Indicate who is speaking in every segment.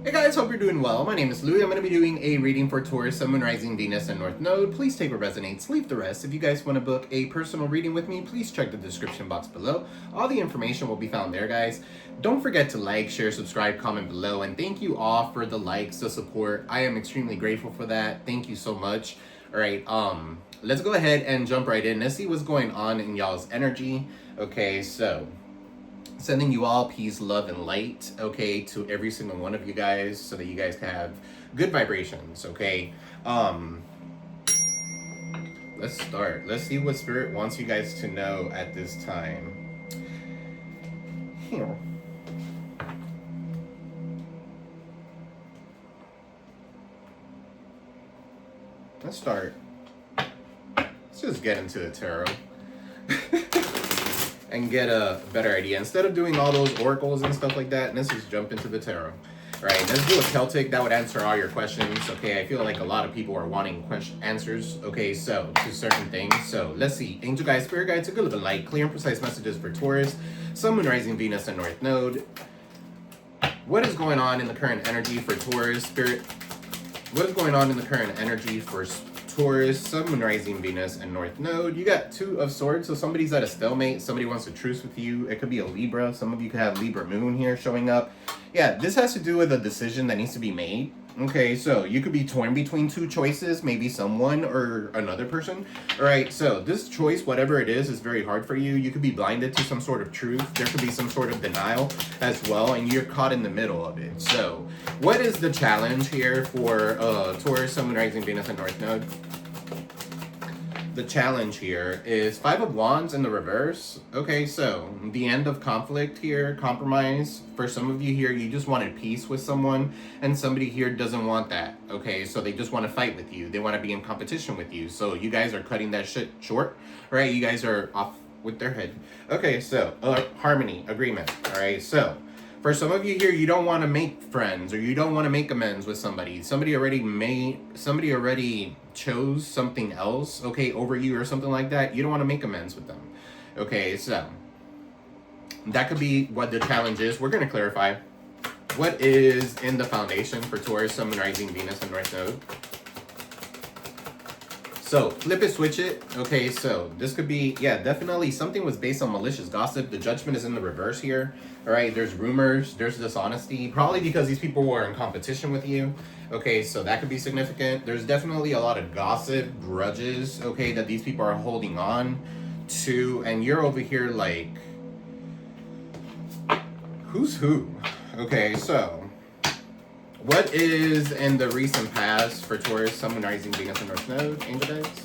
Speaker 1: Hey guys, hope you're doing well. My name is Louie. I'm going to be doing a reading for Taurus, Sun, Moon, Rising, Venus, and North Node. Please take what resonates, leave the rest. If you guys want to book a personal reading with me, please check the description box below. All the information will be found there, guys. Don't forget to like, share, subscribe, comment below, and thank you all for the likes, the support. I am extremely grateful for that. Thank you so much. All right, let's go ahead and jump right in. Let's see what's going on in y'all's energy. Okay, so sending you all peace, love, and light, okay, to every single one of you guys so that you guys can have good vibrations, okay? Let's start. Let's see what Spirit wants you guys to know at this time. Here. Let's start. Let's just get into the tarot. And get a better idea. Instead of doing all those oracles and stuff like that, let's just jump into the tarot. All right, let's do a Celtic. That would answer all your questions. Okay, I feel like a lot of people are wanting answers. Okay, so to certain things. So let's see. Angel guides, spirit guides, a good living light, clear and precise messages for Taurus, Sun, Moon, Rising, Venus, and North Node. What is going on in the current energy for Taurus, Spirit? What is going on in the current energy for Taurus, Sun, Moon, Rising, Venus, and North Node? You got Two of Swords, so somebody's at a stalemate. Somebody wants a truce with you. It could be a Libra. Some of you could have Libra Moon here showing up. Yeah, this has to do with a decision that needs to be made. Okay, so you could be torn between two choices, maybe someone or another person. All right, so this choice, whatever it is very hard for you. You could be blinded to some sort of truth. There could be some sort of denial as well, and you're caught in the middle of it. So what is the challenge here for Taurus, Sun, Moon, Rising, Venus, and North Node? The challenge here is Five of Wands in the reverse. Okay, so the end of conflict here, compromise. For some of you here, you just wanted peace with someone, and somebody here doesn't want that. Okay, so they just want to fight with you. They want to be in competition with you. So you guys are cutting that shit short, right? You guys are off with their head. Okay, so harmony, agreement. All right, so for some of you here, you don't want to make friends or you don't want to make amends with somebody. Somebody already chose something else, okay, over you or something like that. You don't want to make amends with them. Okay, so that could be what the challenge is. We're going to clarify what is in the foundation for Taurus, Sun, Moon, Rising, Venus, and North Node. So flip it, switch it. Okay, so this could be, yeah, definitely something was based on malicious gossip. The judgment is in the reverse here. All right, there's rumors, there's dishonesty, probably because these people were in competition with you. Okay, so that could be significant. There's definitely a lot of gossip, grudges, okay, that these people are holding on to. And you're over here like, who's who? Okay, so what is in the recent past for Taurus, Sun, Moon, Rising, Venus, and North Node, Angel guides?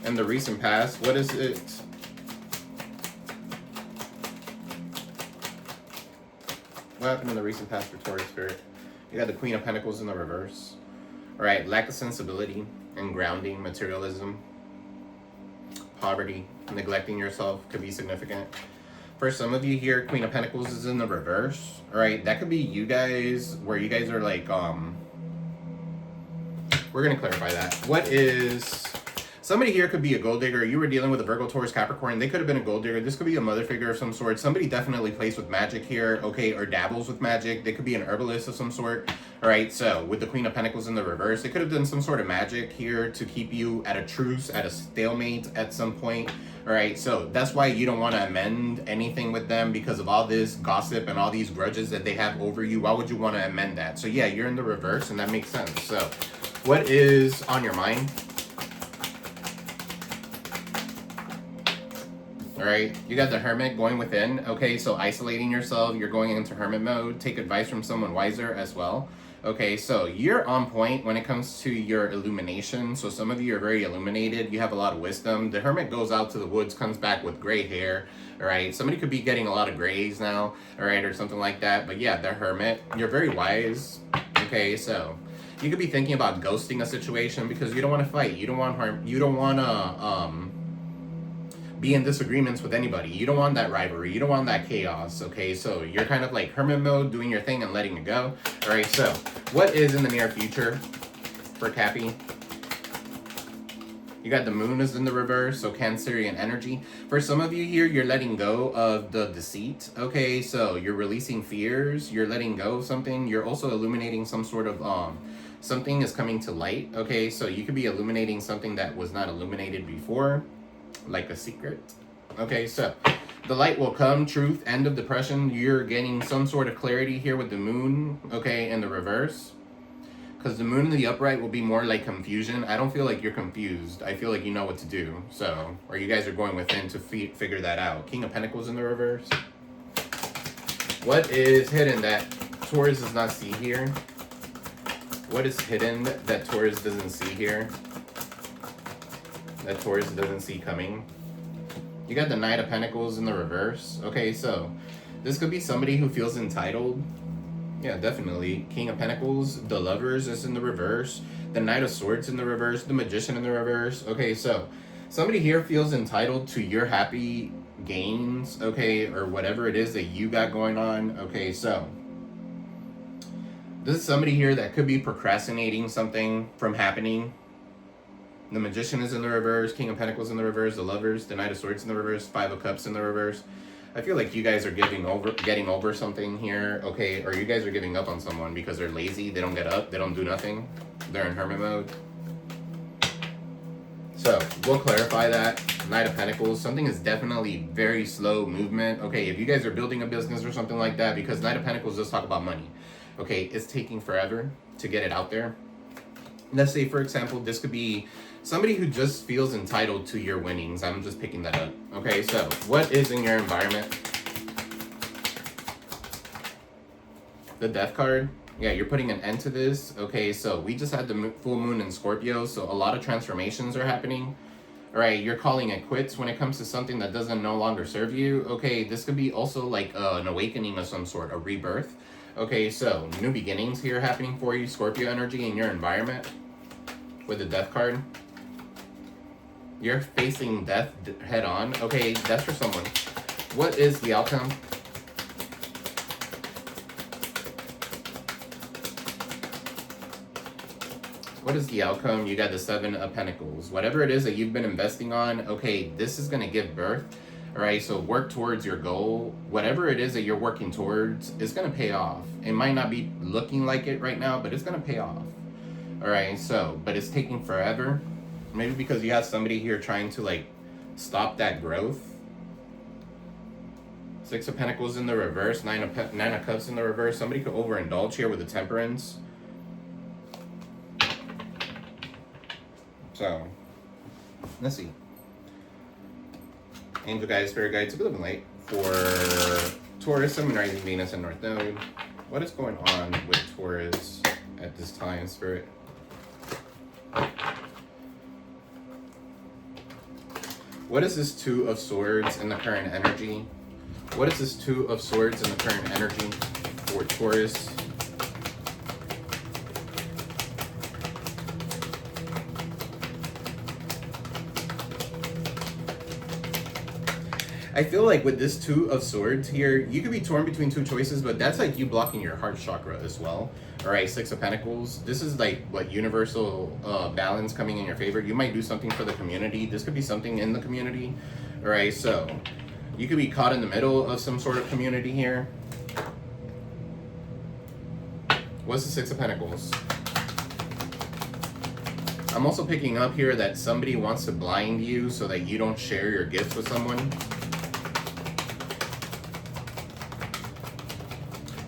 Speaker 1: In the recent past, what is it? What happened in the recent past for Taurus, Spirit? You got the Queen of Pentacles in the reverse. All right, lack of sensibility and grounding, materialism, poverty, neglecting yourself could be significant. For some of you here, Queen of Pentacles is in the reverse. All right, that could be you guys, where you guys are like, we're going to clarify that. What is, somebody here could be a gold digger. You were dealing with a Virgo, Taurus, Capricorn. They could have been a gold digger. This could be a mother figure of some sort. Somebody definitely plays with magic here, okay, or dabbles with magic. They could be an herbalist of some sort. All right, so with the Queen of Pentacles in the reverse, they could have done some sort of magic here to keep you at a truce, at a stalemate at some point. All right, so that's why you don't want to amend anything with them, because of all this gossip and all these grudges that they have over you. Why would you want to amend that? So yeah, you're in the reverse, and that makes sense. So what is on your mind? All right, you got the Hermit going within. Okay, so isolating yourself, you're going into Hermit mode. Take advice from someone wiser as well. Okay, so you're on point when it comes to your illumination. So some of you are very illuminated. You have a lot of wisdom. The Hermit goes out to the woods, comes back with gray hair. All right, somebody could be getting a lot of grays now, all right, or something like that. But yeah, the Hermit, you're very wise. Okay, so you could be thinking about ghosting a situation because you don't want to fight. You don't want harm. You don't want to be in disagreements with anybody. You don't want that rivalry. You don't want that chaos. Okay, so you're kind of like Hermit mode, doing your thing and letting it go. All right, so what is in the near future for Cappy? You got the moon is in the reverse, so Cancerian energy. For some of you here, you're letting go of the deceit. Okay, so you're releasing fears. You're letting go of something. You're also illuminating some sort of something is coming to light. Okay, so you could be illuminating something that was not illuminated before, like a secret. Okay, so the light will come, truth, end of depression. You're getting some sort of clarity here with the moon, okay, in the reverse. Because the moon in the upright will be more like confusion. I don't feel like you're confused. I feel like you know what to do. So, or you guys are going within to figure that out. King of Pentacles in the reverse. What is hidden that Taurus does not see here? What is hidden that Taurus doesn't see here? That Taurus doesn't see coming? You got the Knight of Pentacles in the reverse. Okay, so this could be somebody who feels entitled. Yeah, definitely. King of Pentacles, the Lovers is in the reverse. The Knight of Swords in the reverse. The Magician in the reverse. Okay, so somebody here feels entitled to your happy gains, okay, or whatever it is that you got going on. Okay, so this is somebody here that could be procrastinating something from happening. The Magician is in the reverse, King of Pentacles in the reverse, the Lovers, the Knight of Swords in the reverse, Five of Cups in the reverse. I feel like you guys are getting over something here, okay, or you guys are giving up on someone because they're lazy, they don't get up, they don't do nothing, they're in hermit mode. So, we'll clarify that. Knight of Pentacles, something is definitely very slow movement, okay, if you guys are building a business or something like that, because Knight of Pentacles does talk about money, okay, it's taking forever to get it out there. Let's say, for example, this could be somebody who just feels entitled to your winnings. I'm just picking that up. Okay, so what is in your environment? The Death card. Yeah, you're putting an end to this. Okay, so we just had the full moon in Scorpio, so a lot of transformations are happening. All right, you're calling it quits when it comes to something that doesn't no longer serve you. Okay, this could be also like an awakening of some sort, a rebirth. Okay, so new beginnings here happening for you, Scorpio energy in your environment with the Death card. You're facing death head on. Okay, that's for someone. What is the outcome? What is the outcome? You got the Seven of Pentacles. Whatever it is that you've been investing on, okay, this is going to give birth. All right, so work towards your goal. Whatever it is that you're working towards, it's going to pay off. It might not be looking like it right now, but it's going to pay off. All right, so, but it's taking forever. Maybe because you have somebody here trying to like stop that growth. Six of Pentacles in the reverse, Nine of Cups in the reverse. Somebody could overindulge here with the Temperance. So, let's see. Angel guides, spirit guides, a bit of late for Taurus, Sun, Rising, Venus, and North Node. What is going on with Taurus at this time, spirit? What is this Two of Swords in the current energy? What is this Two of Swords in the current energy for Taurus? I feel like with this Two of Swords here, you could be torn between two choices, but that's like you blocking your heart chakra as well. All right, Six of Pentacles. This is like what universal balance coming in your favor. You might do something for the community. This could be something in the community. All right, so you could be caught in the middle of some sort of community here. What's the Six of Pentacles? I'm also picking up here that somebody wants to blind you so that you don't share your gifts with someone.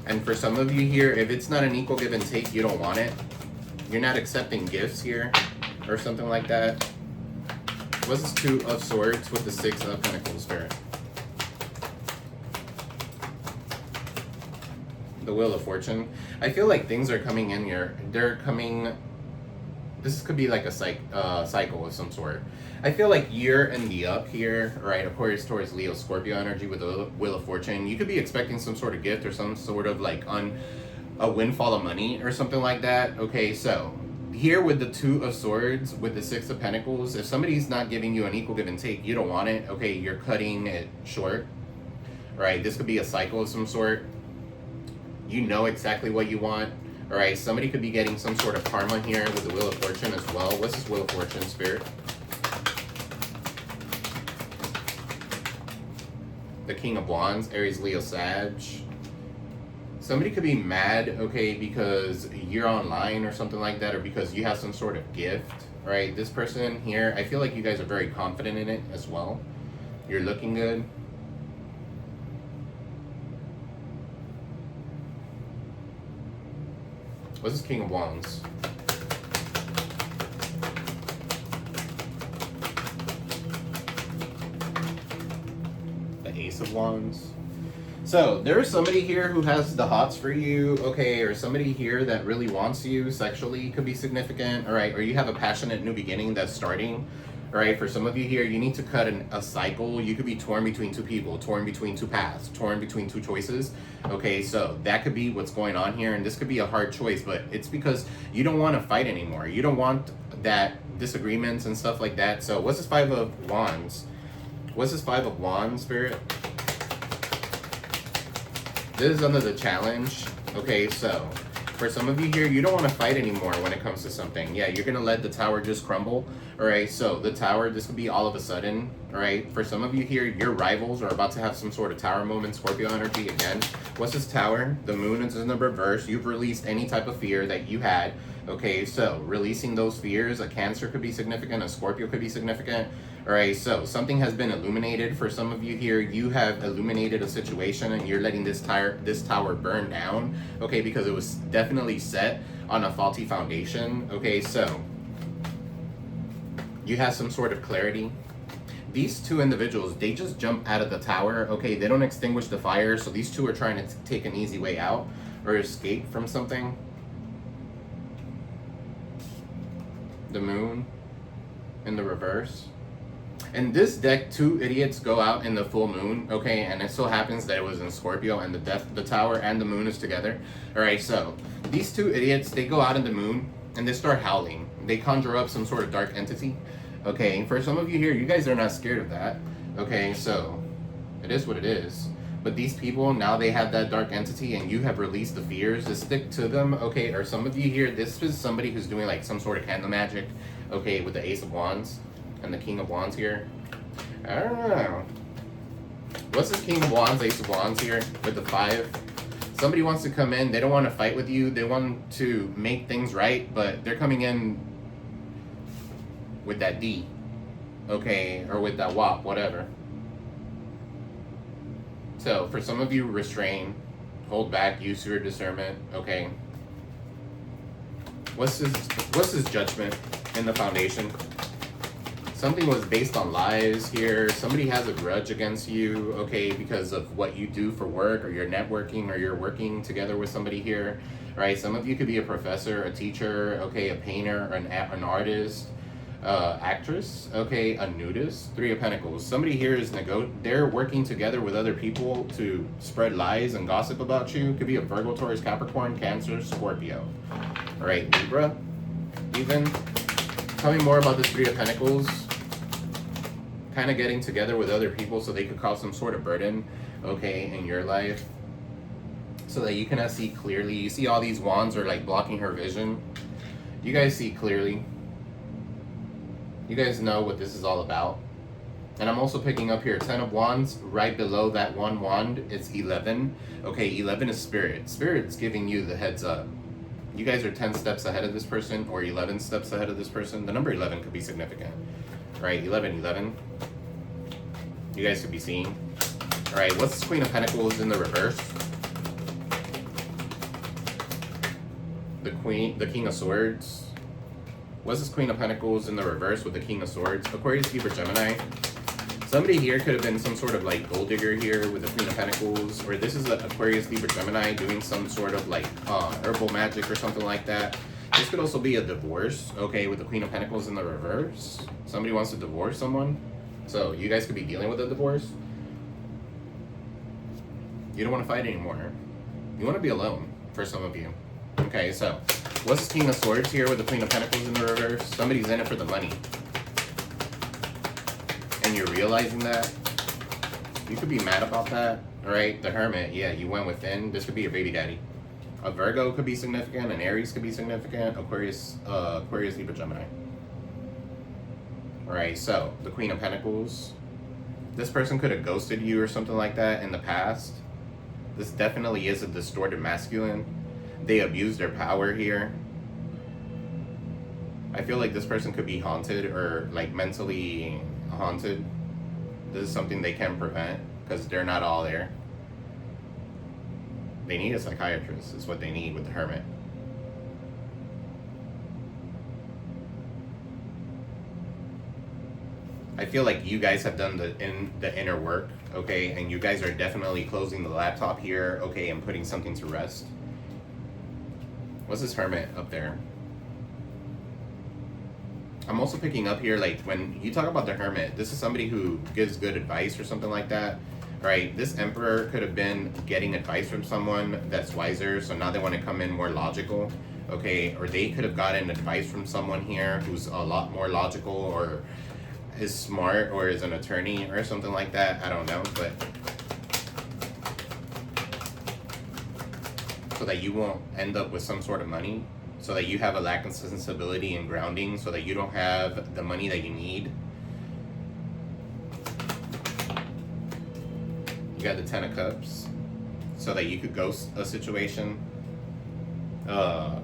Speaker 1: And for some of you here, if it's not an equal give and take, you don't want it. You're not accepting gifts here or something like that. What's this Two of Swords with the Six of Pentacles, spirit? The Wheel of Fortune. I feel like things are coming in here. They're coming. This could be like a cycle of some sort. I feel like you're in the up here, right? Aquarius, Taurus, Leo, Scorpio energy with the Wheel of Fortune. You could be expecting some sort of gift or some sort of like a windfall of money or something like that. Okay, so here with the Two of Swords, with the Six of Pentacles, if somebody's not giving you an equal give and take, you don't want it. Okay, you're cutting it short, right? This could be a cycle of some sort. You know exactly what you want. All right, somebody could be getting some sort of karma here with the Wheel of Fortune as well. What's this Wheel of Fortune, spirit? The King of Wands, Aries, Leo, Sag. Somebody could be mad, okay, because you're online or something like that, or because you have some sort of gift, right? This person here, I feel like you guys are very confident in it as well. You're looking good. What's this King of Wands? The Ace of Wands. So there is somebody here who has the hots for you, okay, or somebody here that really wants you sexually, could be significant, all right, or you have a passionate new beginning that's starting, all right. For some of you here, you need to cut a cycle. You could be torn between two people, torn between two paths, torn between two choices, okay. So that could be what's going on here, and this could be a hard choice, but it's because you don't want to fight anymore. You don't want that disagreements and stuff like that. So what's this Five of Wands? What's this Five of Wands, Spirit? This is under the challenge, okay. So for some of you here, you don't want to fight anymore when it comes to something. Yeah, you're gonna let the tower just crumble, all right. So the tower, this could be all of a sudden, all right. For some of you here, your rivals are about to have some sort of tower moment, Scorpio energy again. What's this Tower? The moon is in the reverse. You've released any type of fear that you had, okay. So releasing those fears, a Cancer could be significant, a Scorpio could be significant. All right, so something has been illuminated for some of you here. You have illuminated a situation and you're letting this tower burn down, okay, because it was definitely set on a faulty foundation, okay. So you have some sort of clarity. These two individuals, they just jump out of the tower, okay. They don't extinguish the fire, so these two are trying to take an easy way out or escape from something. The moon in the reverse. In this deck, two idiots go out in the full moon, okay, and it so happens that it was in Scorpio and the tower and the moon is together. All right, so these two idiots, they go out in the moon and they start howling. They conjure up some sort of dark entity, okay. For some of you here, you guys are not scared of that, okay, so it is what it is. But these people, now they have that dark entity and you have released the fears to stick to them, okay. Or some of you here, this is somebody who's doing like some sort of candle magic, okay, with the Ace of Wands and the King of Wands here. I don't know. What's this King of Wands, Ace of Wands here with the 5? Somebody wants to come in. They don't want to fight with you. They want to make things right, but they're coming in with that D, okay, or with that WAP, whatever. So for some of you, restrain, hold back, use your discernment, okay. What's this Judgment in the foundation? Something was based on lies here. Somebody has a grudge against you, okay, because of what you do for work, or you're networking, or you're working together with somebody here, right? Some of you could be a professor, a teacher, okay, a painter, an artist, actress, okay, a nudist. 3 of Pentacles. Somebody here is they're working together with other people to spread lies and gossip about you. Could be a Virgo, Taurus, Capricorn, Cancer, Scorpio. All right, Libra, even. Tell me more about this 3 of Pentacles. Kind of getting together with other people so they could cause some sort of burden, okay, in your life, so that you cannot see clearly. You see all these wands are like blocking her vision. You guys see clearly. You guys know what this is all about. And I'm also picking up here 10 of Wands. Right below that 1 wand, it's 11. Okay, 11 is Spirit. Spirit's giving you the heads up. You guys are 10 steps ahead of this person, or 11 steps ahead of this person. The number 11 could be significant, right? 11. You guys could be seeing. All right, what's this Queen of Pentacles in the reverse? The King of Swords. What's this Queen of Pentacles in the reverse with the King of Swords? Aquarius, Libra, Gemini. Somebody here could have been some sort of like gold digger here with the Queen of Pentacles, or this is an Aquarius, Libra, Gemini doing some sort of like herbal magic or something like that. This could also be a divorce, okay, with the Queen of Pentacles in the reverse. Somebody wants to divorce someone. So you guys could be dealing with a divorce. You don't want to fight anymore. You want to be alone for some of you. Okay, so what's this King of Swords here with the Queen of Pentacles in the reverse? Somebody's in it for the money. And you're realizing that. You could be mad about that. Alright, the Hermit, yeah, you went within. This could be your baby daddy. A Virgo could be significant, an Aries could be significant, Aquarius, Libra, Gemini. Alright, so the Queen of Pentacles. This person could have ghosted you or something like that in the past. This definitely is a distorted masculine. They abuse their power here. I feel like this person could be haunted or like mentally haunted. This is something they can prevent because they're not all there. They need a psychiatrist is what they need with the Hermit. I feel like you guys have done the inner work, okay, and you guys are definitely closing the laptop here, okay, and putting something to rest. What's this Hermit up there? I'm also picking up here, like, when you talk about the Hermit, this is somebody who gives good advice or something like that, right? This Emperor could have been getting advice from someone that's wiser, so now they want to come in more logical, okay? Or they could have gotten advice from someone here who's a lot more logical or is smart or is an attorney or something like that. I don't know, but so that you won't end up with some sort of money, so that you have a lack of sensibility and grounding, so that you don't have the money that you need. You got the Ten of Cups, so that you could ghost a situation, a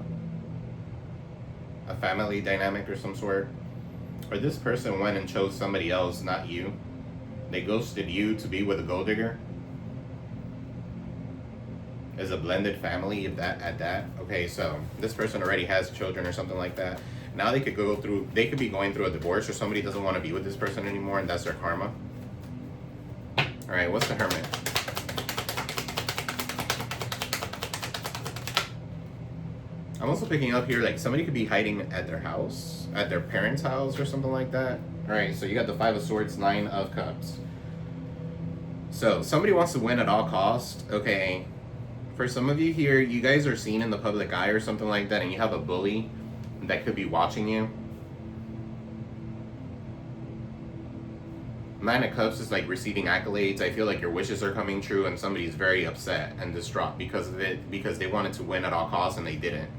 Speaker 1: family dynamic or some sort. Or this person went and chose somebody else, not you. They ghosted you to be with a gold digger. As a blended family at that. Okay, so this person already has children or something like that. Now they could be going through a divorce, or somebody doesn't want to be with this person anymore, and that's their karma. Alright, what's the Hermit? I'm also picking up here, like, somebody could be hiding at their house, at their parents' house or something like that. Alright, so you got the Five of Swords, Nine of Cups. So, somebody wants to win at all costs, okay. For some of you here, you guys are seen in the public eye or something like that, and you have a bully that could be watching you. Nine of Cups is like receiving accolades. I feel like your wishes are coming true, and somebody's very upset and distraught because of it, because they wanted to win at all costs and they didn't.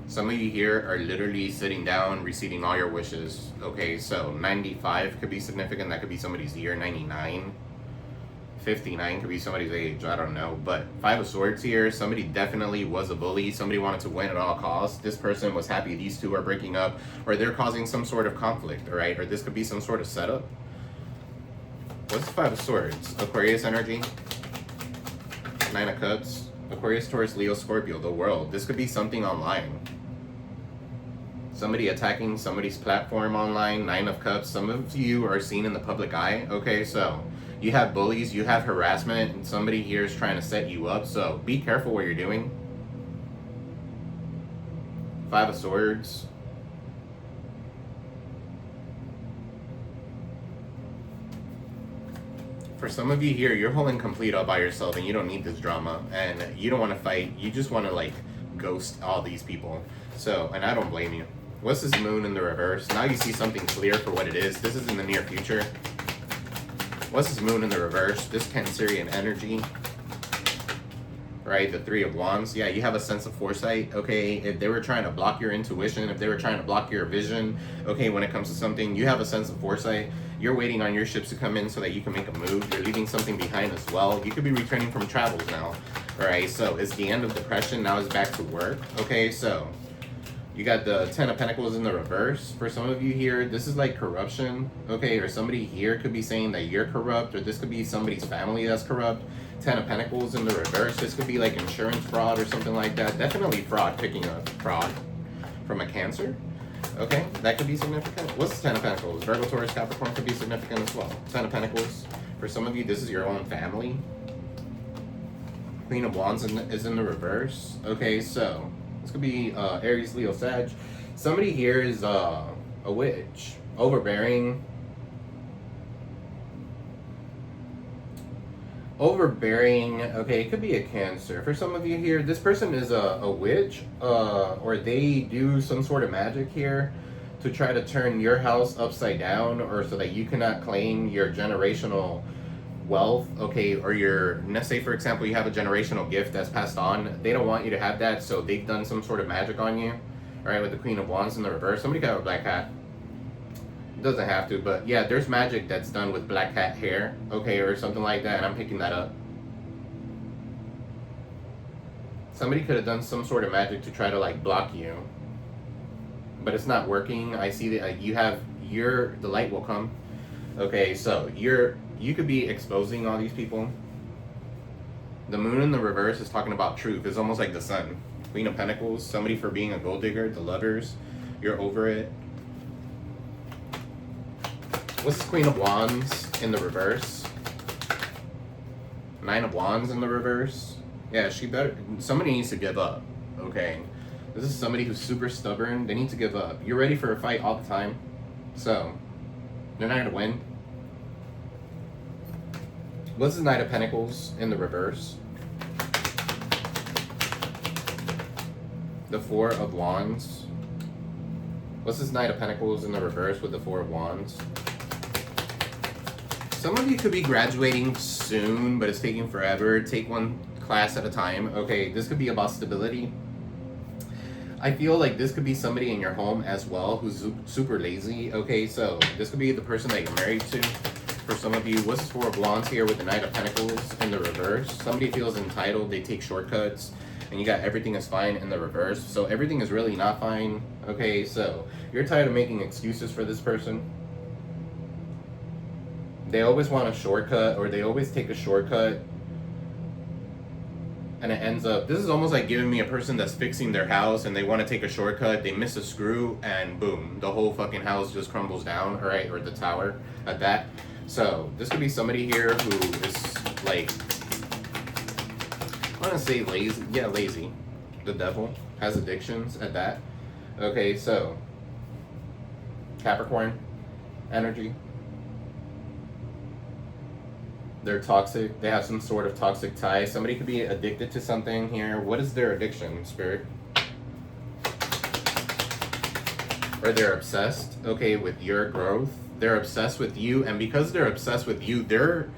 Speaker 1: Some of you here are literally sitting down, receiving all your wishes. Okay, so 95 could be significant. That could be somebody's year. 99. 59 could be somebody's age. I don't know. But Five of Swords here. Somebody definitely was a bully. Somebody wanted to win at all costs. This person was happy these two are breaking up, or they're causing some sort of conflict, all right? Or this could be some sort of setup. What's the Five of Swords? Aquarius energy. Nine of Cups. Aquarius, Taurus, Leo, Scorpio. The world. This could be something online. Somebody attacking somebody's platform online. Nine of Cups. Some of you are seen in the public eye. Okay, so you have bullies, you have harassment, and somebody here is trying to set you up. So be careful what you're doing. Five of Swords. For some of you here, you're holding complete all by yourself, and you don't need this drama, and you don't want to fight. You just want to, like, ghost all these people. So, and I don't blame you. What's this Moon in the reverse? Now you see something clear for what it is. This is in the near future. What's this Moon in the reverse? This Cancerian energy. Right, the Three of Wands. Yeah, you have a sense of foresight, okay? If they were trying to block your intuition, if they were trying to block your vision, okay, when it comes to something, you have a sense of foresight. You're waiting on your ships to come in so that you can make a move. You're leaving something behind as well. You could be returning from travels now. Alright, so it's the end of depression. Now it's back to work. Okay, so you got the Ten of Pentacles in the reverse. For some of you here, this is like corruption, okay? Or somebody here could be saying that you're corrupt, or this could be somebody's family that's corrupt. Ten of Pentacles in the reverse. This could be like insurance fraud or something like that. Definitely fraud, picking up fraud from a Cancer. Okay, that could be significant. What's the Ten of Pentacles? Virgo, Taurus, Capricorn could be significant as well. Ten of Pentacles. For some of you, this is your own family. Queen of Wands is in the reverse. Okay, so this could be Aries, Leo, Sag. Somebody here is a witch. Overbearing. Okay, it could be a Cancer. For some of you here, this person is a witch, or they do some sort of magic here to try to turn your house upside down, or so that you cannot claim your generational wealth, okay, or let's say for example you have a generational gift that's passed on. They don't want you to have that, so they've done some sort of magic on you. All right, with the Queen of Wands in the reverse. Somebody got a black hat. Doesn't have to, but yeah, there's magic that's done with black cat hair, okay, or something like that, and I'm picking that up. Somebody could have done some sort of magic to try to like block you, but it's not working. I see that you have the light will come. Okay, so you could be exposing all these people. The moon in the reverse is talking about truth. It's almost like the sun. Queen of Pentacles, somebody for being a gold digger, the lovers, you're over it. What's the Queen of Wands in the reverse? Nine of Wands in the reverse. Yeah, somebody needs to give up, okay? This is somebody who's super stubborn. They need to give up. You're ready for a fight all the time, so they're not gonna win. What's the Knight of Pentacles in the reverse? The Four of Wands. What's this Knight of Pentacles in the reverse with the Four of Wands? Some of you could be graduating soon, but it's taking forever. Take one class at a time. Okay, this could be about stability. I feel like this could be somebody in your home as well who's super lazy. Okay, so this could be the person that you're married to. For some of you, what's this Four of Wands here with the Knight of Pentacles in the reverse? Somebody feels entitled, they take shortcuts, and you got everything is fine in the reverse. So everything is really not fine. Okay, so you're tired of making excuses for this person. They always want a shortcut, or they always take a shortcut, and it ends up, this is almost like giving me a person that's fixing their house and they want to take a shortcut, they miss a screw, and boom, the whole fucking house just crumbles down, all right, or the tower at that. So this could be somebody here who is like, I want to say lazy. Yeah, lazy. The devil has addictions at that. Okay, so Capricorn energy. They're toxic. They have some sort of toxic tie. Somebody could be addicted to something here. What is their addiction, Spirit? Or they're obsessed, okay, with your growth. They're obsessed with you, and because they're obsessed with you, they're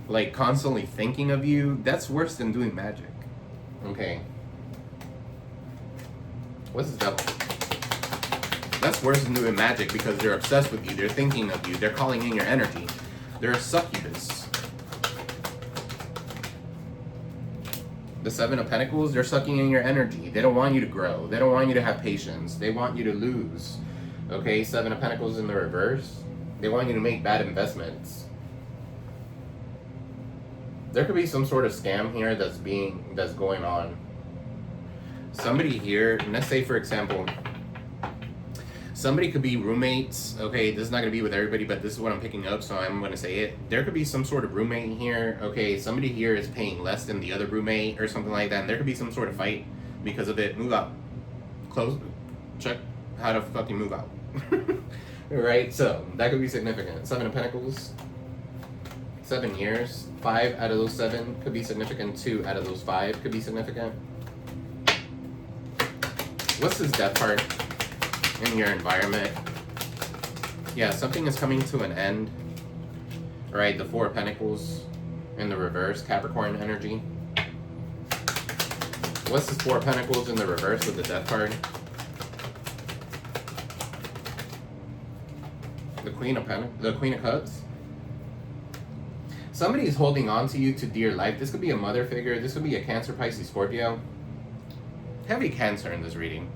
Speaker 1: like constantly thinking of you. That's worse than doing magic. Okay. What's the devil? That's worse than doing magic because they're obsessed with you. They're thinking of you. They're calling in your energy. They're a succubus. The Seven of Pentacles, they're sucking in your energy. They don't want you to grow. They don't want you to have patience. They want you to lose. Okay, Seven of Pentacles in the reverse. They want you to make bad investments. There could be some sort of scam here that's going on. Somebody here, let's say for example, somebody could be roommates. Okay, this is not going to be with everybody, but this is what I'm picking up, so I'm going to say it. There could be some sort of roommate here. Okay, somebody here is paying less than the other roommate or something like that, and there could be some sort of fight because of it. Move out. Close. Check how to fucking move out. Right, so that could be significant. Seven of Pentacles. 7 years. 5 out of those 7 could be significant. 2 out of those 5 could be significant. What's this death part in your environment? Yeah, something is coming to an end. All right, the Four of Pentacles in the reverse, Capricorn energy. What's this Four of Pentacles in the reverse with the death card? The Queen of Cups. Somebody is holding on to you to dear life. This could be a mother figure. This could be a Cancer, Pisces, Scorpio. Heavy Cancer in this reading.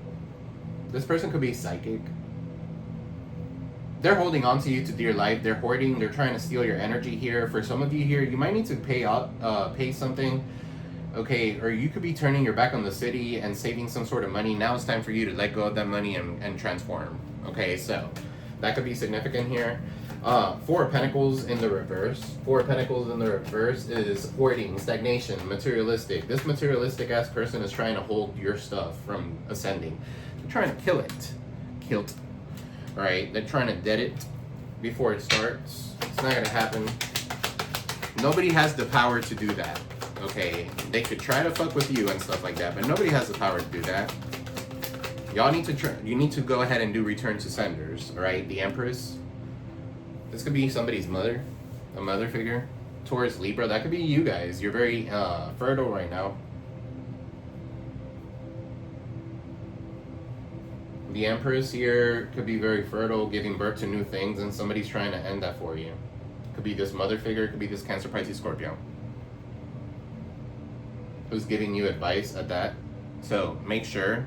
Speaker 1: This person could be psychic. They're holding on to you to dear life. They're hoarding. They're trying to steal your energy here. For some of you here, you might need to pay something. Okay, or you could be turning your back on the city and saving some sort of money. Now it's time for you to let go of that money and transform. Okay, so that could be significant here. Four of Pentacles in the reverse. Four of Pentacles in the reverse is hoarding, stagnation, materialistic. This materialistic ass person is trying to hold your stuff from ascending. They're trying to kill it. Kilt. Alright, they're trying to dead it before it starts. It's not gonna happen. Nobody has the power to do that. Okay, they could try to fuck with you and stuff like that, but nobody has the power to do that. Y'all need to you need to go ahead and do return to senders. Alright, the Empress. This could be somebody's mother, a mother figure. Taurus, Libra, that could be you guys. You're very fertile right now. The Empress here could be very fertile, giving birth to new things, and somebody's trying to end that for you. Could be this mother figure, could be this Cancer, Pisces, Scorpio, who's giving you advice at that. So make sure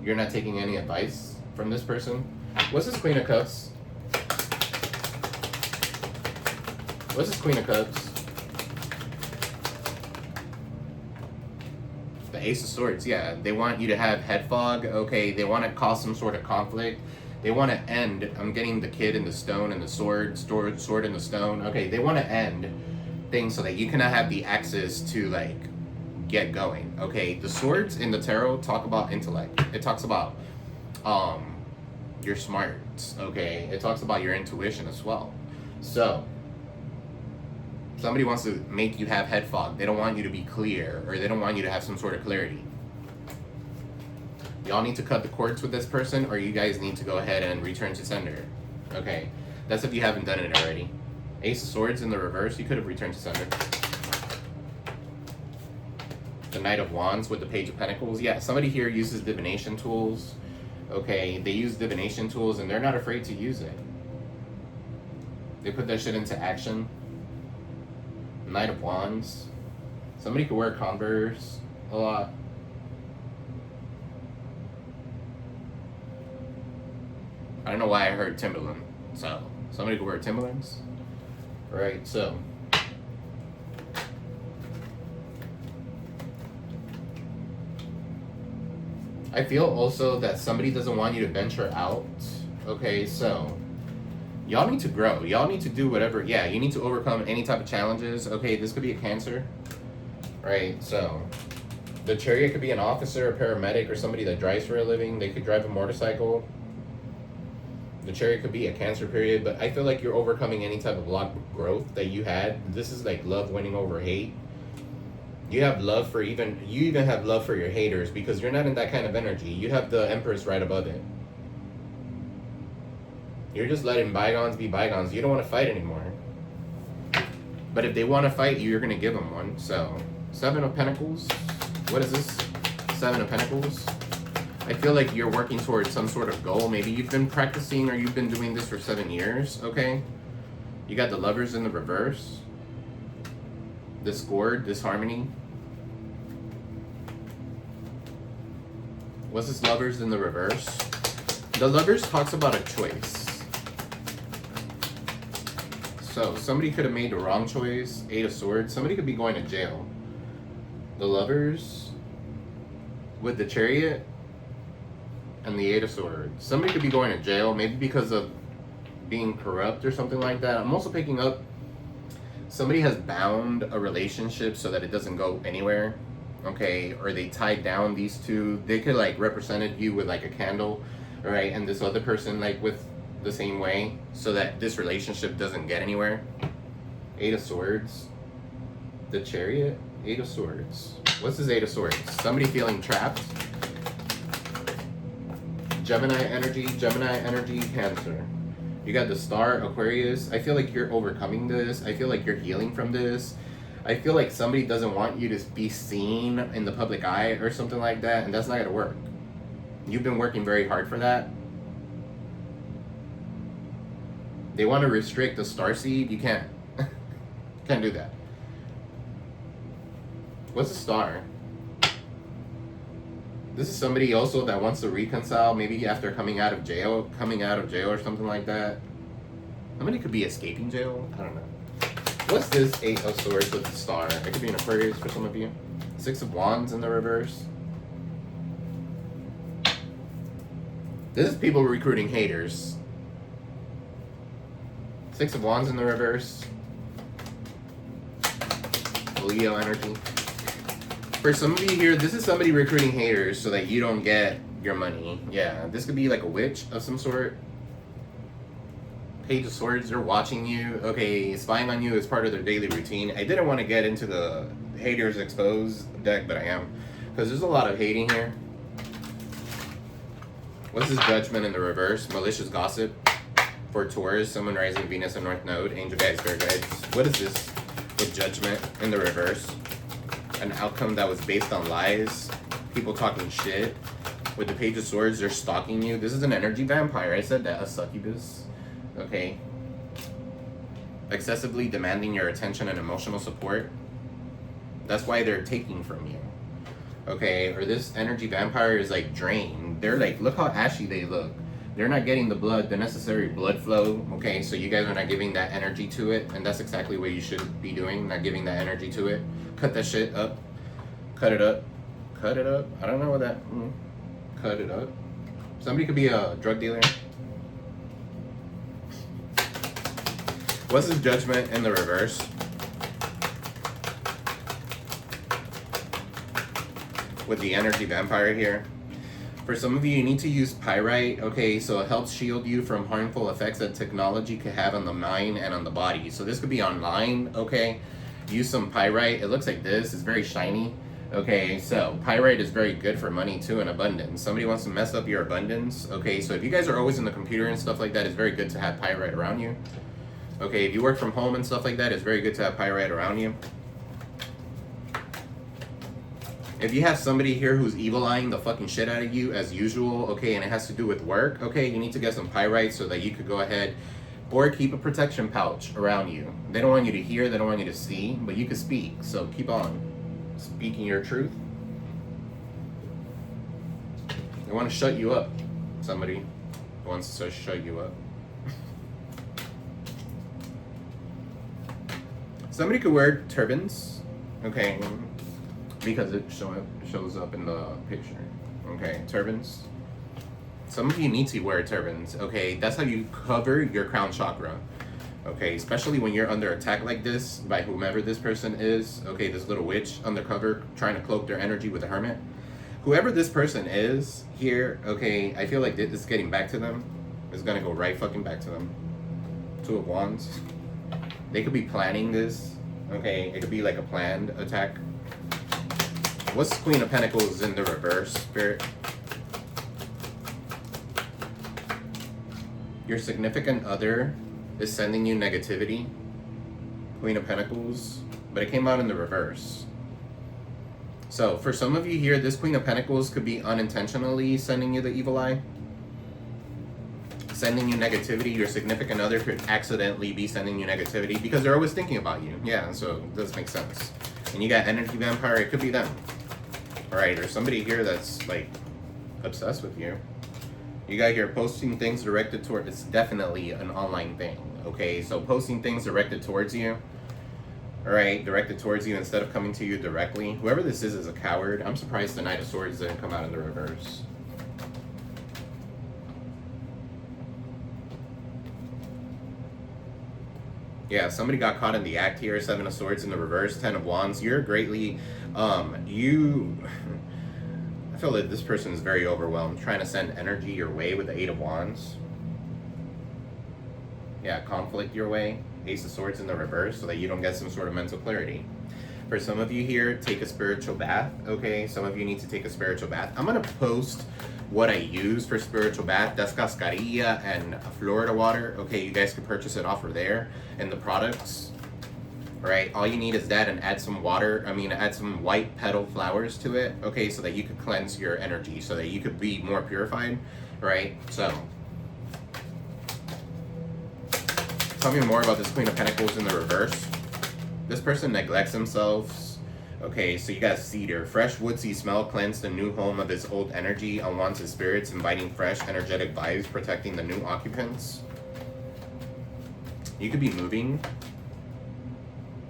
Speaker 1: you're not taking any advice from this person. What's this Queen of Cups? What's this Queen of Cups? The Ace of Swords, yeah. They want you to have head fog, okay? They want to cause some sort of conflict. They want to end, I'm getting the kid in the stone and the sword in the stone. Okay, they want to end things so that you cannot have the access to, like, get going, okay? The swords in the tarot talk about intellect. It talks about your smarts, okay? It talks about your intuition as well. So, somebody wants to make you have head fog. They don't want you to be clear, or they don't want you to have some sort of clarity. Y'all need to cut the cords with this person, or you guys need to go ahead and return to sender. Okay, that's if you haven't done it already. Ace of Swords in the reverse, you could have returned to sender. The Knight of Wands with the Page of Pentacles. Yeah, somebody here uses divination tools. Okay, they use divination tools and they're not afraid to use it. They put that shit into action. Knight of Wands. Somebody could wear Converse a lot. I don't know why I heard Timberland. So, somebody could wear Timberlands. Right, so. I feel also that somebody doesn't want you to venture out. Okay, so. Y'all need to grow. Y'all need to do whatever. Yeah, you need to overcome any type of challenges. Okay, this could be a Cancer. Right, so. The Chariot could be an officer, a paramedic, or somebody that drives for a living. They could drive a motorcycle. The Chariot could be a Cancer period, but I feel like you're overcoming any type of block growth that you had. This is like love winning over hate. You have love for you even have love for your haters because you're not in that kind of energy. You have the Empress right above it. You're just letting bygones be bygones. You don't want to fight anymore. But if they want to fight you, you're going to give them one. So, Seven of Pentacles. What is this? Seven of Pentacles. I feel like you're working towards some sort of goal. Maybe you've been practicing or you've been doing this for 7 years, okay? You got the Lovers in the reverse. Discord, disharmony. What's this Lovers in the reverse? The Lovers talks about a choice. So, somebody could have made the wrong choice. Eight of Swords. Somebody could be going to jail. The Lovers with the Chariot and the Eight of Swords. Somebody could be going to jail, maybe because of being corrupt or something like that. I'm also picking up somebody has bound a relationship so that it doesn't go anywhere, okay? Or they tied down these two. They could like represented you with like a candle, right? And this other person like with the same way so that this relationship doesn't get anywhere. Eight of Swords. The Chariot. Eight of Swords. What's this Eight of Swords? Somebody feeling trapped. Gemini energy, Cancer. You got the Star, Aquarius. I feel like you're overcoming this. I feel like you're healing from this. I feel like somebody doesn't want you to be seen in the public eye or something like that, and that's not gonna work. You've been working very hard for that. They want to restrict the starseed. You can't. Can't do that. What's a star? This is somebody also that wants to reconcile, maybe after coming out of jail or something like that. Somebody could be escaping jail. I don't know. What's this Eight of Swords with the star? It could be an Aquarius for some of you. Six of Wands in the reverse. This is people recruiting haters. Six of Wands in the reverse. Leo energy. For some of you here, this is somebody recruiting haters so that you don't get your money. Yeah, this could be like a witch of some sort. Page of Swords, they're watching you. Okay, spying on you is part of their daily routine. I didn't want to get into the haters exposed deck, but I am. Because there's a lot of hating here. What's this Judgment in the reverse? Malicious gossip. For Taurus, Sun, Moon, Rising, Venus, and North Node. Angel guides, spirit guides. What is this with Judgment in the reverse? An outcome that was based on lies. People talking shit. with the Page of Swords, they're stalking you. This is an energy vampire. I said that, a succubus. Okay. Excessively demanding your attention and emotional support. That's why they're taking from you. Okay, or this energy vampire is like drained. They're like, look how ashy they look. They're not getting the blood, the necessary blood flow. Okay, so you guys are not giving that energy to it, and that's exactly what you should be doing, not giving that energy to it. Cut that shit up. Cut it up. Cut it up. I don't know what that. Cut it up. Somebody could be a drug dealer. What's his judgment in the reverse? With the energy vampire here. For some of you, you need to use pyrite, okay, so it helps shield you from harmful effects that technology could have on the mind and on the body. So this could be online, okay? Use some pyrite. It looks like this. It's very shiny. Okay, so pyrite is very good for money too and abundance. Somebody wants to mess up your abundance, okay? So if you guys are always in the computer and stuff like that, it's very good to have pyrite around you. Okay, if you work from home and stuff like that, it's very good to have pyrite around you. If you have somebody here who's evil-eyeing the fucking shit out of you as usual, okay, and it has to do with work, okay, you need to get some pyrite so that you could go ahead or keep a protection pouch around you. They don't want you to hear, they don't want you to see, but you can speak, so keep on speaking your truth. They want to shut you up. Somebody wants to shut you up. Somebody could wear turbans, okay, because it shows up in the picture. Okay, turbans. Some of you need to wear turbans, okay? That's how you cover your crown chakra, okay? Especially when you're under attack like this by whomever this person is, okay? This little witch undercover trying to cloak their energy with a hermit. Whoever this person is here, okay, I feel like this is getting back to them. It's gonna go right fucking back to them. Two of Wands. They could be planning this, okay? It could be like a planned attack. What's Queen of Pentacles in the reverse, Spirit? Your significant other is sending you negativity. Queen of Pentacles, but it came out in the reverse. So for some of you here, this Queen of Pentacles could be unintentionally sending you the evil eye. Sending you negativity. Your significant other could accidentally be sending you negativity because they're always thinking about you. Yeah, so it does make sense. And you got energy vampire, it could be them. Alright, there's somebody here that's like obsessed with you. You got here posting things directed toward, it's definitely an online thing, okay? So posting things directed towards you, alright, directed towards you instead of coming to you directly. Whoever this is a coward. I'm surprised the Knight of Swords didn't come out in the reverse. Yeah, somebody got caught in the act here. 7 of Swords in the reverse, 10 of Wands. You're greatly, I feel that this person is very overwhelmed, trying to send energy your way with the 8 of Wands. Yeah, conflict your way. Ace of Swords in the reverse so that you don't get some sort of mental clarity. For some of you here, take a spiritual bath, okay? Some of you need to take a spiritual bath. I'm going to post what I use for spiritual bath. That's cascarilla and Florida water, okay? You guys can purchase it off of there and the products, right? All you need is that and add some water. Add some white petal flowers to it, okay? So that you could cleanse your energy, so that you could be more purified, right? So, tell me more about this Queen of Pentacles in the reverse. This person neglects themselves. Okay, so you got cedar. Fresh woodsy smell cleansed the new home of his old energy, unwanted spirits, inviting fresh energetic vibes, protecting the new occupants. You could be moving,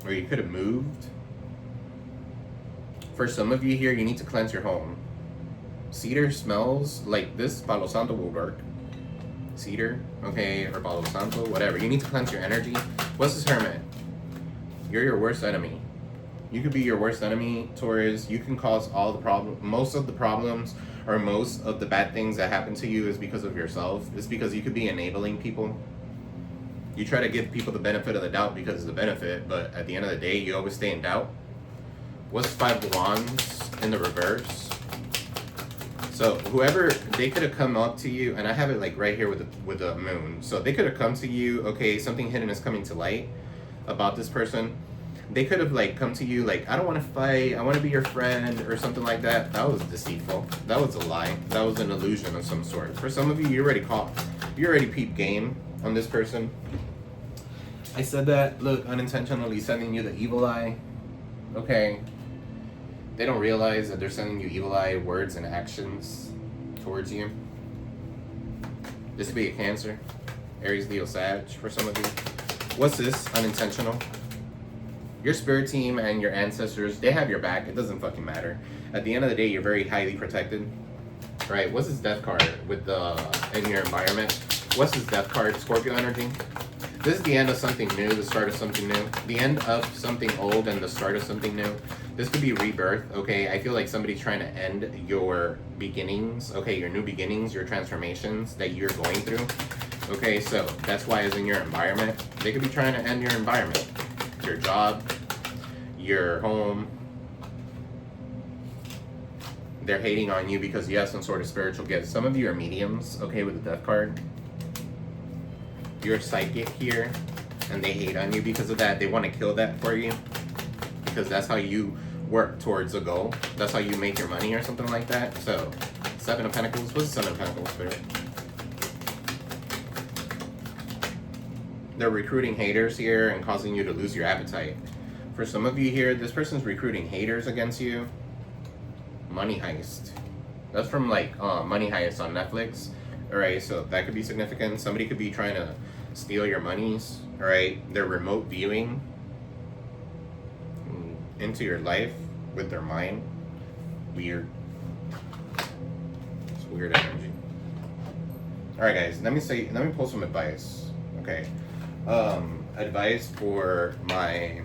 Speaker 1: or you could have moved. For some of you here, you need to cleanse your home. Cedar smells like this. Palo Santo will work. Cedar, okay, or Palo Santo, whatever. You need to cleanse your energy. What's this Hermit? You're your worst enemy. You could be your worst enemy, Taurus. You can cause all the problems. Most of the problems or most of the bad things that happen to you is because of yourself. It's because you could be enabling people. You try to give people the benefit of the doubt because of the benefit, but at the end of the day, you always stay in doubt. What's 5 of Wands in the reverse? So whoever, they could have come up to you, and I have it like right here with the moon. So they could have come to you, okay, something hidden is coming to light about this person. They could have like come to you like, I don't want to fight, I want to be your friend or something like that. That was deceitful. That was a lie. That was an illusion of some sort. For some of you, you already peeped game on this person. I said that, look, unintentionally sending you the evil eye. Okay. They don't realize that they're sending you evil eye words and actions towards you. This could be a Cancer, Aries, Leo, Sag for some of you. What's this? Unintentional. Your spirit team and your ancestors, they have your back. It doesn't fucking matter. At the end of the day, you're very highly protected. Right? What's this death card with in your environment? What's this death card? Scorpio energy. This is the end of something new, the start of something new. The end of something old and the start of something new. This could be rebirth, okay? I feel like somebody's trying to end your beginnings, okay? Your new beginnings, your transformations that you're going through. Okay, so that's why it's in your environment. They could be trying to end your environment. Your job, your home. They're hating on you because you have some sort of spiritual gift. Some of you are mediums, okay, with the death card. You're psychic here, and they hate on you because of that. They want to kill that for you because that's how you work towards a goal. That's how you make your money or something like that. So, Seven of Pentacles. What's the Seven of Pentacles, Spirit? They're recruiting haters here and causing you to lose your appetite. For some of you here, this person's recruiting haters against you. Money heist. That's from like Money Heist on Netflix. Alright, so that could be significant. Somebody could be trying to steal your monies. Alright, they're remote viewing into your life with their mind. Weird. It's weird energy. Alright guys, let me pull some advice. Okay. Advice for my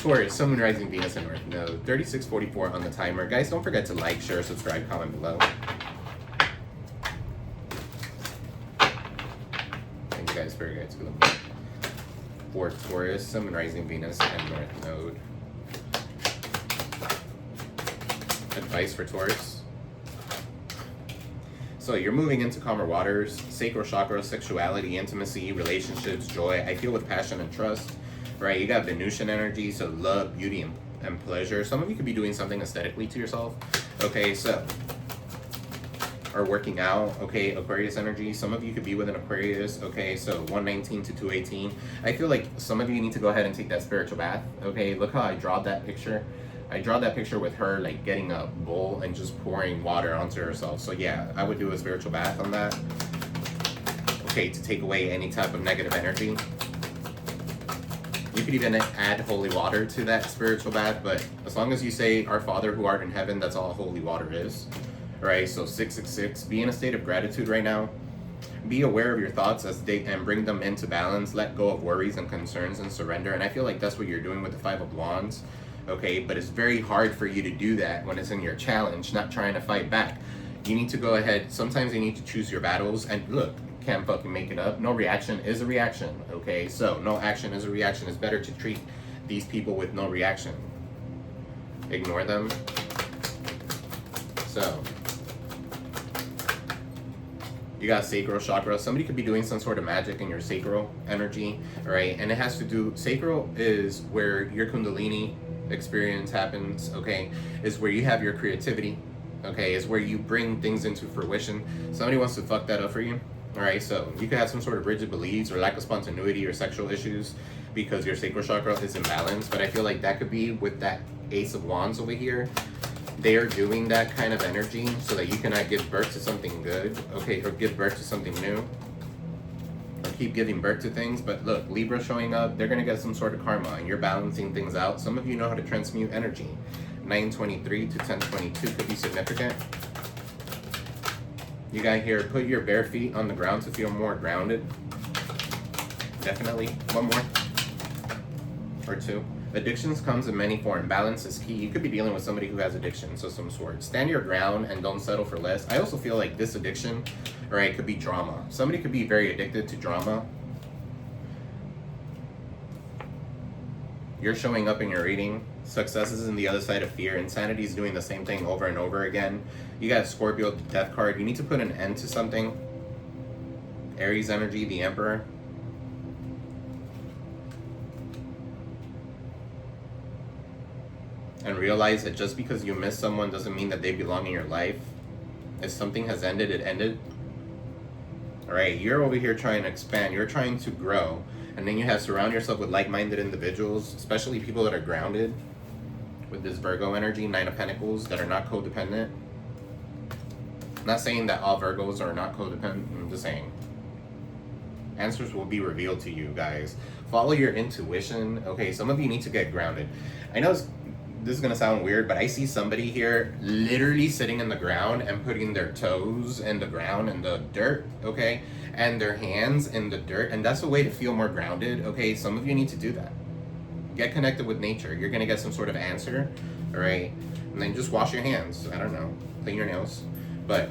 Speaker 1: Taurus, Sun, Moon, Rising, Venus, and North Node. 3644 on the timer. Guys, don't forget to like, share, subscribe, comment below. Thank you guys, very guys. For Taurus, Sun, Moon, Rising, Venus, and North Node. Advice for Taurus. So you're moving into calmer waters, sacral chakra, sexuality, intimacy, relationships, joy. I feel with passion and trust, right? You got Venusian energy, so love, beauty, and pleasure. Some of you could be doing something aesthetically to yourself. Okay, so, or working out, okay, Aquarius energy. Some of you could be with an Aquarius, okay, so 119 to 218. I feel like some of you need to go ahead and take that spiritual bath, okay? Look how I draw that picture. I draw that picture with her like getting a bowl and just pouring water onto herself. So yeah, I would do a spiritual bath on that. Okay, to take away any type of negative energy. You could even add holy water to that spiritual bath, but as long as you say, Our Father who art in heaven, that's all holy water is. Right, so 666, be in a state of gratitude right now. Be aware of your thoughts and bring them into balance. Let go of worries and concerns and surrender. And I feel like that's what you're doing with the Five of Wands. Okay, but it's very hard for you to do that when it's in your challenge, not trying to fight back. You need to go ahead. Sometimes you need to choose your battles. And look, can't fucking make it up. No reaction is a reaction. Okay, so no action is a reaction. It's better to treat these people with no reaction. Ignore them. So you got sacral chakra. Somebody could be doing some sort of magic in your sacral energy, right? And it has to do, sacral is where your Kundalini experience happens, okay? Is where you have your creativity, okay? Is where you bring things into fruition. Somebody wants to fuck that up for you, all right? So you could have some sort of rigid beliefs or lack of spontaneity or sexual issues because your sacral chakra is imbalanced. But I feel like that could be with that Ace of Wands over here. They are doing that kind of energy so that you cannot give birth to something good, okay? Or give birth to something new. Keep giving birth to things. But look, Libra showing up, they're gonna get some sort of karma and you're balancing things out. Some of you know how to transmute energy. 923 to 1022 could be significant. You got here, put your bare feet on the ground to feel more grounded. Definitely. One more or two. Addictions comes in many forms. Balance is key. You could be dealing with somebody who has addictions of some sort. Stand your ground and don't settle for less. I also feel like this addiction, right, could be drama. Somebody could be very addicted to drama. You're showing up in your reading. Success is in the other side of fear. Insanity is doing the same thing over and over again. You got Scorpio, the death card. You need to put an end to something. Aries energy, the Emperor. And realize that just because you miss someone doesn't mean that they belong in your life. If something has ended, it ended. Alright, you're over here trying to expand. You're trying to grow. And then you have to surround yourself with like-minded individuals, especially people that are grounded with this Virgo energy, 9 of Pentacles, that are not codependent. I'm not saying that all Virgos are not codependent. I'm just saying. Answers will be revealed to you, guys. Follow your intuition. Okay, some of you need to get grounded. I know this is going to sound weird, but I see somebody here literally sitting in the ground and putting their toes in the ground and the dirt, okay? And their hands in the dirt. And that's a way to feel more grounded, okay? Some of you need to do that. Get connected with nature. You're going to get some sort of answer, all right? And then just wash your hands. I don't know. Clean your nails. But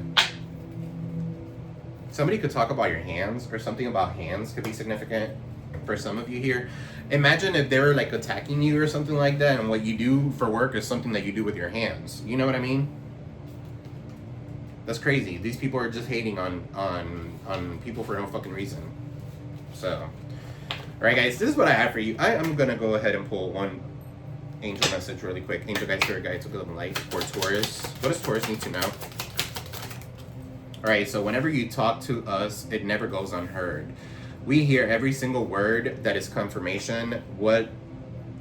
Speaker 1: somebody could talk about your hands, or something about hands could be significant for some of you here. Imagine if they were like attacking you or something like that, and what you do for work is something that you do with your hands. You know what I mean? That's crazy. These people are just hating on people for no fucking reason. So, alright guys, this is what I have for you. I am gonna go ahead and pull one angel message really quick. Angel guide, spirit guide, to give them light for Taurus. What does Taurus need to know? Alright, so whenever you talk to us, it never goes unheard. We hear every single word that is confirmation. What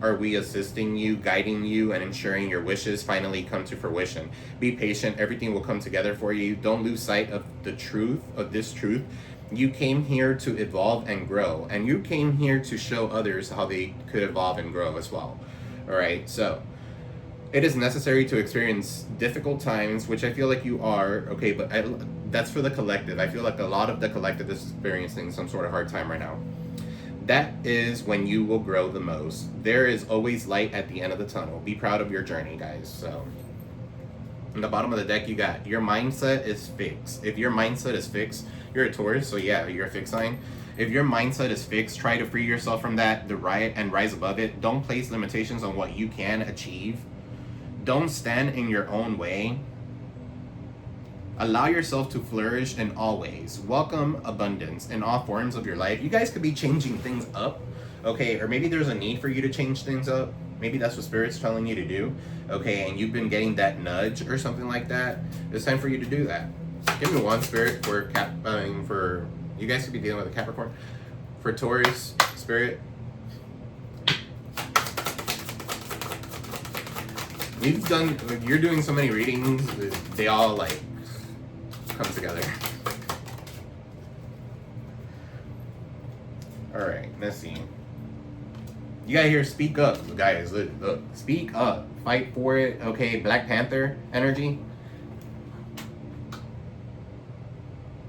Speaker 1: are we assisting you, guiding you, and ensuring your wishes finally come to fruition? Be patient. Everything will come together for you. Don't lose sight of the truth, of this truth. You came here to evolve and grow, and you came here to show others how they could evolve and grow as well. Alright, so it is necessary to experience difficult times, which I feel like you are, okay, but that's for the collective. I feel like a lot of the collective is experiencing some sort of hard time right now. That is when you will grow the most. There is always light at the end of the tunnel. Be proud of your journey, guys. So, in the bottom of the deck, you got your mindset is fixed. If your mindset is fixed, you're a Taurus, so yeah, you're a fixed sign. If your mindset is fixed, try to free yourself from that, and rise above it. Don't place limitations on what you can achieve. Don't stand in your own way. Allow yourself to flourish in all ways. Welcome abundance in all forms of your life. You guys could be changing things up, okay? Or maybe there's a need for you to change things up. Maybe that's what Spirit's telling you to do, okay? And you've been getting that nudge or something like that. It's time for you to do that. Give me one, Spirit, for you guys could be dealing with a Capricorn. For Taurus, Spirit. You're doing so many readings, they all like come together. Alright, let's see. You gotta hear speak up, guys. Look, speak up. Fight for it. Okay, Black Panther energy.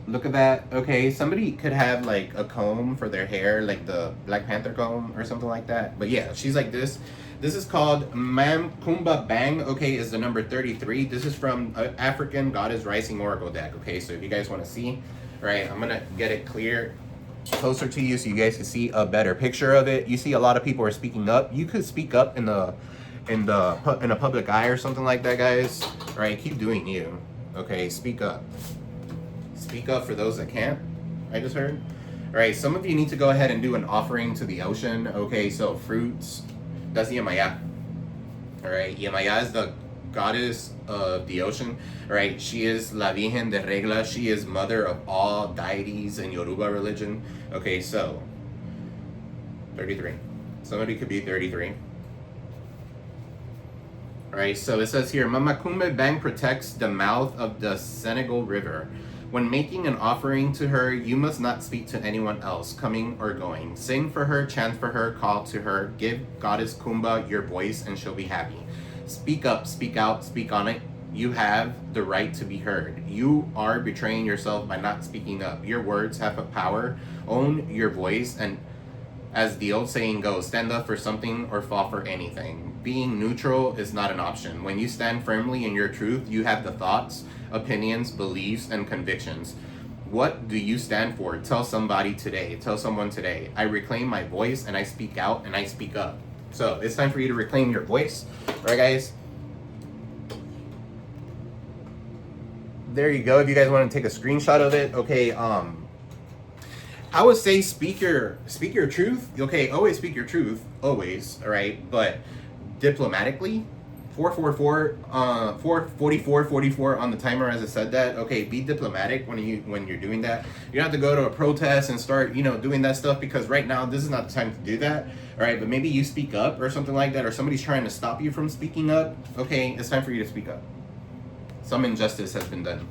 Speaker 1: Look at that. Okay, somebody could have like a comb for their hair, like the Black Panther comb or something like that. But yeah, she's like this. This is called Mam Kumba Bang, okay, is the number 33. This is from African Goddess Rising Oracle deck, okay? So if you guys want to see, right, I'm going to get it clear closer to you so you guys can see a better picture of it. You see a lot of people are speaking up. You could speak up in a public eye or something like that, guys. Right? Keep doing you. Okay, speak up. Speak up for those that can't. I just heard. All right, some of you need to go ahead and do an offering to the ocean. Okay, so fruits. That's Yemaya. Alright, Yemaya is the goddess of the ocean. Alright, she is La Virgen de Regla. She is mother of all deities in Yoruba religion. Okay, so 33. Somebody could be 33. Alright, so it says here, Mama Kumbe Bang protects the mouth of the Senegal River. When making an offering to her, you must not speak to anyone else, coming or going. Sing for her, chant for her, call to her. Give Goddess Kumba your voice and she'll be happy. Speak up, speak out, speak on it. You have the right to be heard. You are betraying yourself by not speaking up. Your words have a power. Own your voice, and as the old saying goes, stand up for something or fall for anything. Being neutral is not an option. When you stand firmly in your truth, you have the thoughts, opinions, beliefs, and convictions. What do you stand for? Tell somebody today. Tell someone today. I reclaim my voice and I speak out and I speak up. So it's time for you to reclaim your voice. All right, guys? There you go. If you guys want to take a screenshot of it. Okay, I would say speak your truth. Okay, always speak your truth, always. All right, but diplomatically. 444 on the timer as I said that. Okay, be diplomatic when you're doing that. You don't have to go to a protest and start, doing that stuff, because right now this is not the time to do that. All right, but maybe you speak up or something like that, or somebody's trying to stop you from speaking up. Okay, it's time for you to speak up. Some injustice has been done.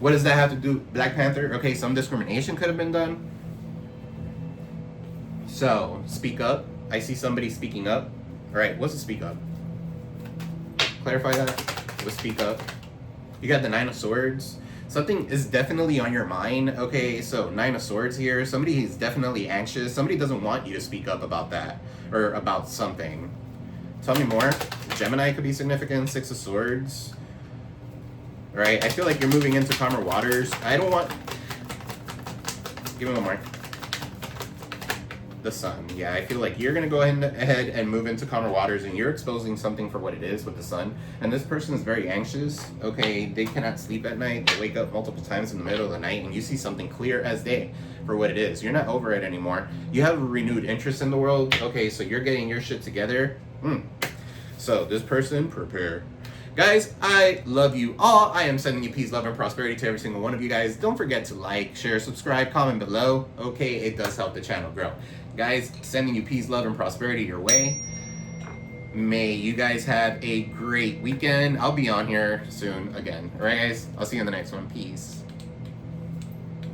Speaker 1: What does that have to do? Black Panther? Okay, some discrimination could have been done. So speak up. I see somebody speaking up. All right, what's a speak up? Clarify that. Let's speak up. You got the Nine of Swords. Something is definitely on your mind. Okay, so Nine of Swords here. Somebody is definitely anxious. Somebody doesn't want you to speak up about that or about something. Tell me more. Gemini could be significant. Six of Swords. All right, I feel like you're moving into calmer waters. I don't want... Give me one more. The Sun. Yeah, I feel like you're going to go ahead and move into calmer waters, and you're exposing something for what it is with the Sun. And this person is very anxious. Okay, they cannot sleep at night. They wake up multiple times in the middle of the night, and you see something clear as day for what it is. You're not over it anymore. You have a renewed interest in the world. Okay, so you're getting your shit together. So this person, prepare. Guys, I love you all. I am sending you peace, love, and prosperity to every single one of you guys. Don't forget to like, share, subscribe, comment below. Okay, it does help the channel grow. Guys, sending you peace, love, and prosperity your way. May you guys have a great weekend. I'll be on here soon again. All right, guys? I'll see you in the next one. Peace.